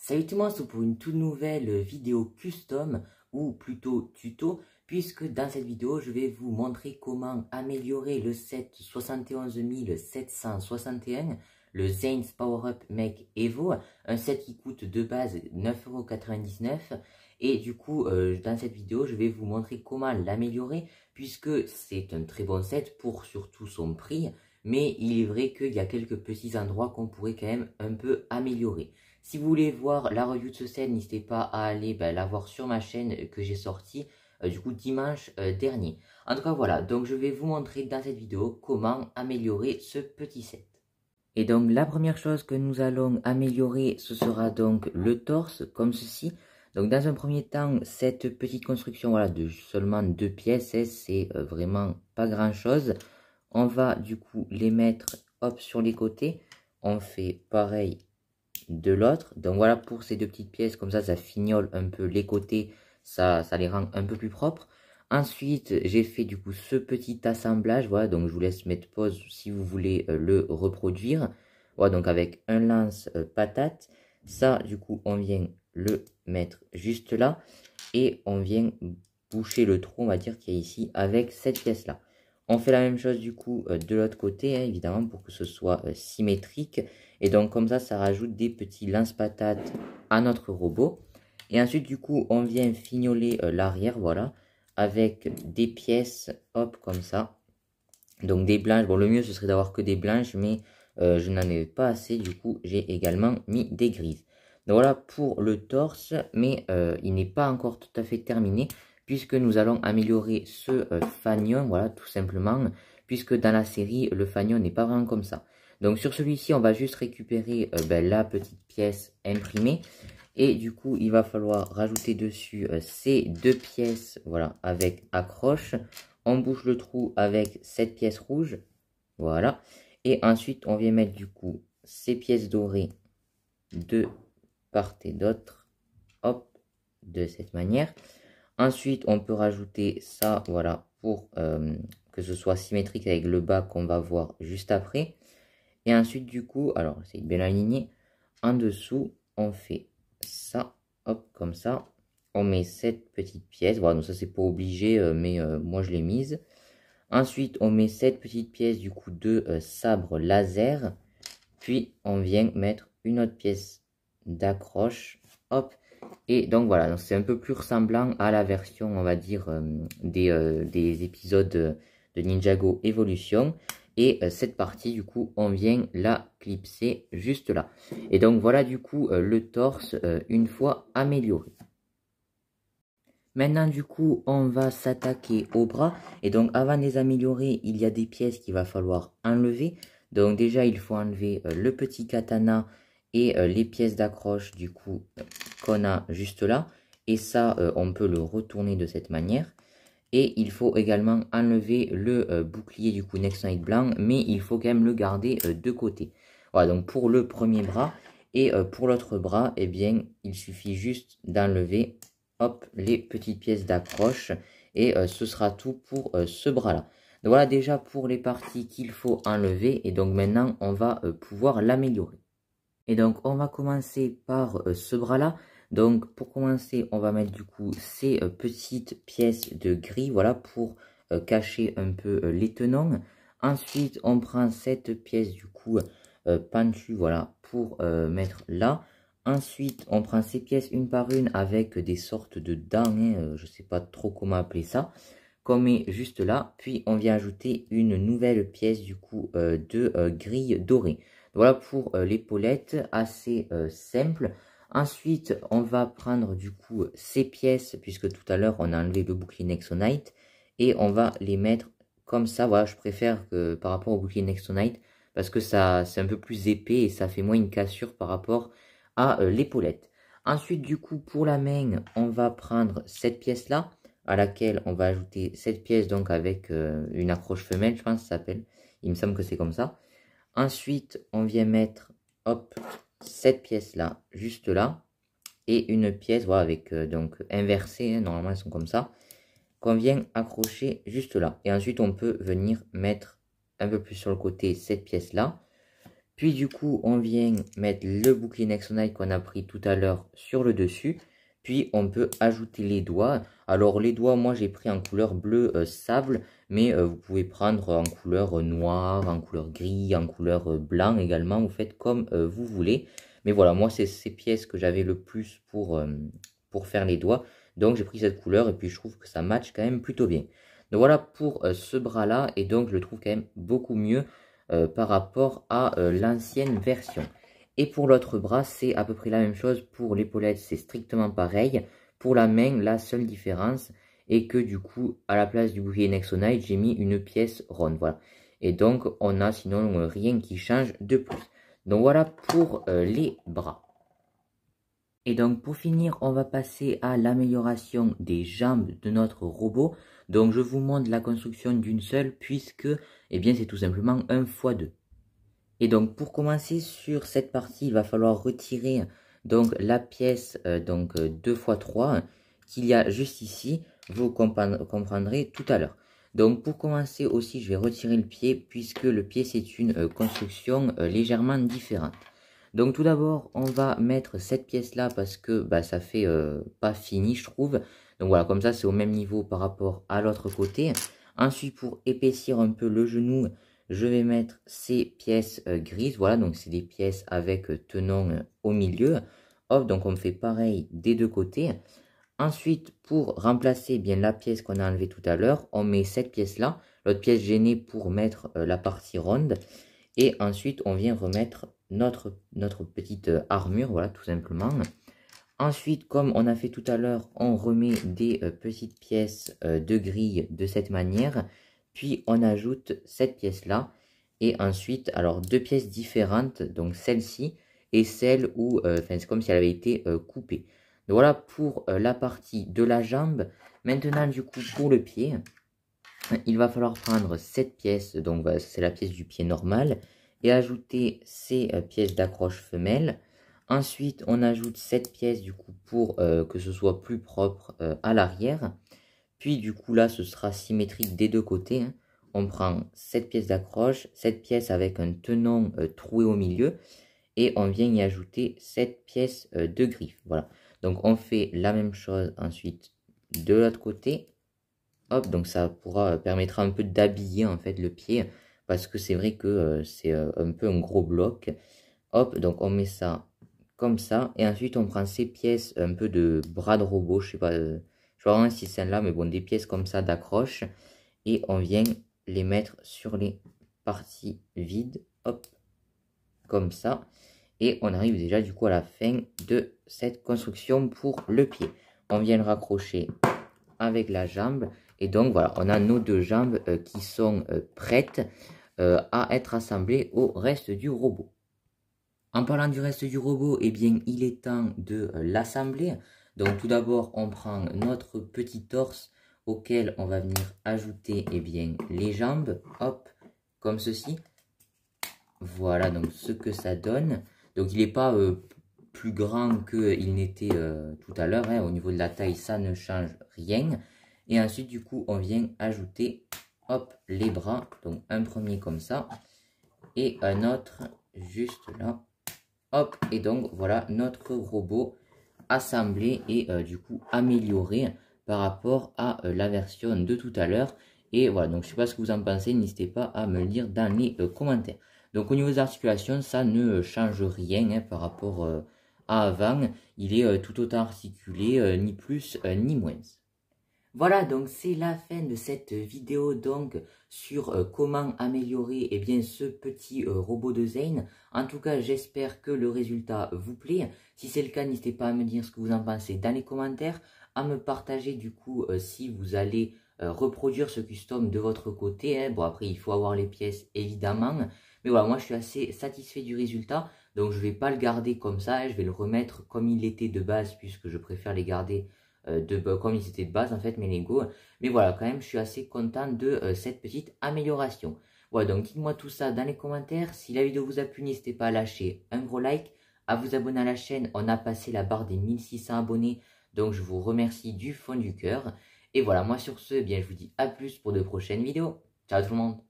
Salut tout le monde, c'est pour une toute nouvelle vidéo custom ou plutôt tuto, puisque dans cette vidéo je vais vous montrer comment améliorer le set 71761, le Zane's Power Up Mech Evo, un set qui coûte de base 9,99 € et du coup dans cette vidéo je vais vous montrer comment l'améliorer, puisque c'est un très bon set pour surtout son prix, mais il est vrai qu'il y a quelques petits endroits qu'on pourrait quand même un peu améliorer. Si vous voulez voir la review de ce set, n'hésitez pas à aller la voir sur ma chaîne que j'ai sorti du coup dimanche dernier. En tout cas voilà, donc je vais vous montrer dans cette vidéo comment améliorer ce petit set. Et donc la première chose que nous allons améliorer, ce sera donc le torse comme ceci. Donc dans un premier temps, cette petite construction voilà, de seulement 2 pièces, c'est vraiment pas grand chose. On va du coup les mettre hop sur les côtés. On fait pareil de l'autre. Donc voilà pour ces deux petites pièces, comme ça fignole un peu les côtés, ça les rend un peu plus propres. Ensuite j'ai fait du coup ce petit assemblage, voilà, donc je vous laisse mettre pause si vous voulez le reproduire. Voilà, donc avec un lance patate, ça du coup on vient le mettre juste là et on vient boucher le trou, on va dire, qu'il y a ici avec cette pièce là. On fait la même chose du coup de l'autre côté, hein, évidemment, pour que ce soit symétrique. Et donc comme ça rajoute des petits lance-patates à notre robot. Et ensuite du coup on vient fignoler l'arrière, voilà, avec des pièces, hop, comme ça. Donc des blanches, bon le mieux ce serait d'avoir que des blanches, mais je n'en ai pas assez, du coup j'ai également mis des grises. Donc voilà pour le torse, mais il n'est pas encore tout à fait terminé, puisque nous allons améliorer ce fanion, voilà, tout simplement, puisque dans la série, le fanion n'est pas vraiment comme ça. Donc sur celui-ci, on va juste récupérer la petite pièce imprimée, et du coup, il va falloir rajouter dessus ces deux pièces, voilà, avec accroche. On bouche le trou avec cette pièce rouge, voilà. Et ensuite, on vient mettre du coup ces pièces dorées de part et d'autre, hop, de cette manière. Ensuite, on peut rajouter ça, voilà, pour que ce soit symétrique avec le bas qu'on va voir juste après. Et ensuite, du coup, alors, c'est bien aligné. En dessous, on fait ça, hop, comme ça. On met cette petite pièce. Voilà, donc ça, c'est pas obligé, mais moi, je l'ai mise. Ensuite, on met cette petite pièce, du coup, de sabre laser. Puis, on vient mettre une autre pièce d'accroche, hop. Et donc voilà, c'est un peu plus ressemblant à la version, on va dire, des épisodes de Ninjago Evolution. Et cette partie, du coup, on vient la clipser juste là. Et donc voilà, du coup, le torse une fois amélioré. Maintenant, du coup, on va s'attaquer aux bras. Et donc, avant de les améliorer, il y a des pièces qu'il va falloir enlever. Donc déjà, il faut enlever le petit katana et les pièces d'accroche, du coup, qu'on a juste là. Et ça, on peut le retourner de cette manière. Et il faut également enlever le bouclier, du coup, Nexonite blanc. Mais il faut quand même le garder de côté. Voilà, donc pour le premier bras. Et pour l'autre bras, eh bien, il suffit juste d'enlever, hop, les petites pièces d'accroche. Et ce sera tout pour ce bras-là. Donc voilà déjà pour les parties qu'il faut enlever. Et donc maintenant, on va pouvoir l'améliorer. Et donc, on va commencer par ce bras-là. Donc, pour commencer, on va mettre du coup ces petites pièces de gris, voilà, pour cacher un peu les tenons. Ensuite, on prend cette pièce du coup pentue, voilà, pour mettre là. Ensuite, on prend ces pièces une par une avec des sortes de dents, hein, je ne sais pas trop comment appeler ça, qu'on met juste là. Puis, on vient ajouter une nouvelle pièce du coup de grille dorée. Voilà pour l'épaulette, assez simple. Ensuite, on va prendre du coup ces pièces, puisque tout à l'heure on a enlevé le bouclier Nexonite, et on va les mettre comme ça. Voilà, je préfère que par rapport au bouclier Nexonite, parce que ça c'est un peu plus épais et ça fait moins une cassure par rapport à l'épaulette. Ensuite, du coup, pour la main, on va prendre cette pièce-là, à laquelle on va ajouter cette pièce, donc avec une accroche femelle, je pense que ça s'appelle. Il me semble que c'est comme ça. Ensuite, on vient mettre, hop, cette pièce-là, juste là, et une pièce, voilà, avec, donc, inversée, hein, normalement elles sont comme ça, qu'on vient accrocher juste là. Et ensuite, on peut venir mettre un peu plus sur le côté cette pièce-là, Puis du coup, on vient mettre le bouclier Nexonite qu'on a pris tout à l'heure sur le dessus. Puis on peut ajouter les doigts. Alors les doigts, moi j'ai pris en couleur bleu sable, mais vous pouvez prendre en couleur noire, en couleur gris, en couleur blanc également. Vous faites comme vous voulez. Mais voilà, moi c'est ces pièces que j'avais le plus pour faire les doigts. Donc j'ai pris cette couleur et puis je trouve que ça match quand même plutôt bien. Donc voilà pour ce bras-là, et donc je le trouve quand même beaucoup mieux par rapport à l'ancienne version. Et pour l'autre bras, c'est à peu près la même chose. Pour l'épaulette, c'est strictement pareil. Pour la main, la seule différence est que du coup, à la place du bouclier Nexonite, j'ai mis une pièce ronde. Voilà. Et donc, on a sinon rien qui change de plus. Donc voilà pour les bras. Et donc pour finir, on va passer à l'amélioration des jambes de notre robot. Donc je vous montre la construction d'une seule puisque eh bien c'est tout simplement un x2. Et donc pour commencer sur cette partie, il va falloir retirer donc la pièce 2x3 qu'il y a juste ici. Vous comprendrez tout à l'heure. Donc pour commencer aussi, je vais retirer le pied puisque le pied c'est une construction légèrement différente. Donc tout d'abord, on va mettre cette pièce-là parce que ça fait pas fini, je trouve. Donc voilà, comme ça, c'est au même niveau par rapport à l'autre côté. Ensuite, pour épaissir un peu le genou, je vais mettre ces pièces grises. Voilà, donc c'est des pièces avec tenon au milieu. Hop, donc on fait pareil des deux côtés. Ensuite, pour remplacer bien la pièce qu'on a enlevée tout à l'heure, on met cette pièce-là. L'autre pièce gênée pour mettre la partie ronde. Et ensuite, on vient remettre notre petite armure, voilà, tout simplement. Ensuite, comme on a fait tout à l'heure, on remet des petites pièces de grille de cette manière. Puis, on ajoute cette pièce-là. Et ensuite, alors, deux pièces différentes, donc celle-ci et celle où, c'est comme si elle avait été coupée. Donc voilà pour la partie de la jambe. Maintenant, du coup, pour le pied, il va falloir prendre cette pièce, donc c'est la pièce du pied normal, et ajouter ces pièces d'accroche femelle. Ensuite, on ajoute cette pièce du coup pour que ce soit plus propre à l'arrière. Puis du coup là, ce sera symétrique des deux côtés. Hein. On prend cette pièce d'accroche, cette pièce avec un tenon troué au milieu, et on vient y ajouter cette pièce de griffe. Voilà. Donc on fait la même chose ensuite de l'autre côté. Hop, donc ça permettra un peu d'habiller en fait le pied, parce que c'est vrai que c'est un peu un gros bloc. Hop, donc on met ça comme ça, et ensuite on prend ces pièces un peu de bras de robot, je sais pas, je sais pas si c'est là, mais bon, des pièces comme ça d'accroche, et on vient les mettre sur les parties vides, hop, comme ça, et on arrive déjà du coup à la fin de cette construction pour le pied. On vient le raccrocher avec la jambe. Et donc voilà, on a nos deux jambes qui sont prêtes à être assemblées au reste du robot. En parlant du reste du robot, eh bien il est temps de l'assembler. Donc tout d'abord, on prend notre petit torse auquel on va venir ajouter les jambes. Hop, comme ceci. Voilà donc ce que ça donne. Donc il n'est pas plus grand qu'il n'était tout à l'heure. Hein. Au niveau de la taille, ça ne change rien. Et ensuite, du coup, on vient ajouter, hop, les bras. Donc, un premier comme ça. Et un autre juste là. Hop, et donc, voilà notre robot assemblé et du coup amélioré par rapport à la version de tout à l'heure. Et voilà, donc je sais pas ce que vous en pensez. N'hésitez pas à me le dire dans les commentaires. Donc, au niveau des articulations, ça ne change rien hein, par rapport à avant. Il est tout autant articulé, ni plus ni moins. Voilà, donc c'est la fin de cette vidéo donc sur comment améliorer ce petit robot de Zane. En tout cas, j'espère que le résultat vous plaît. Si c'est le cas, n'hésitez pas à me dire ce que vous en pensez dans les commentaires, à me partager du coup si vous allez reproduire ce custom de votre côté. Hein. Bon, après, il faut avoir les pièces évidemment. Mais voilà, moi je suis assez satisfait du résultat. Donc je ne vais pas le garder comme ça, hein. Je vais le remettre comme il était de base puisque je préfère les garder comme ils étaient de base en fait mes Lego. Mais voilà, quand même je suis assez content de cette petite amélioration. Voilà, donc dites-moi tout ça dans les commentaires. Si la vidéo vous a plu, n'hésitez pas à lâcher un gros like, à vous abonner à la chaîne. On a passé la barre des 1600 abonnés, donc je vous remercie du fond du cœur. Et voilà, moi sur ce, je vous dis à plus pour de prochaines vidéos. Ciao tout le monde.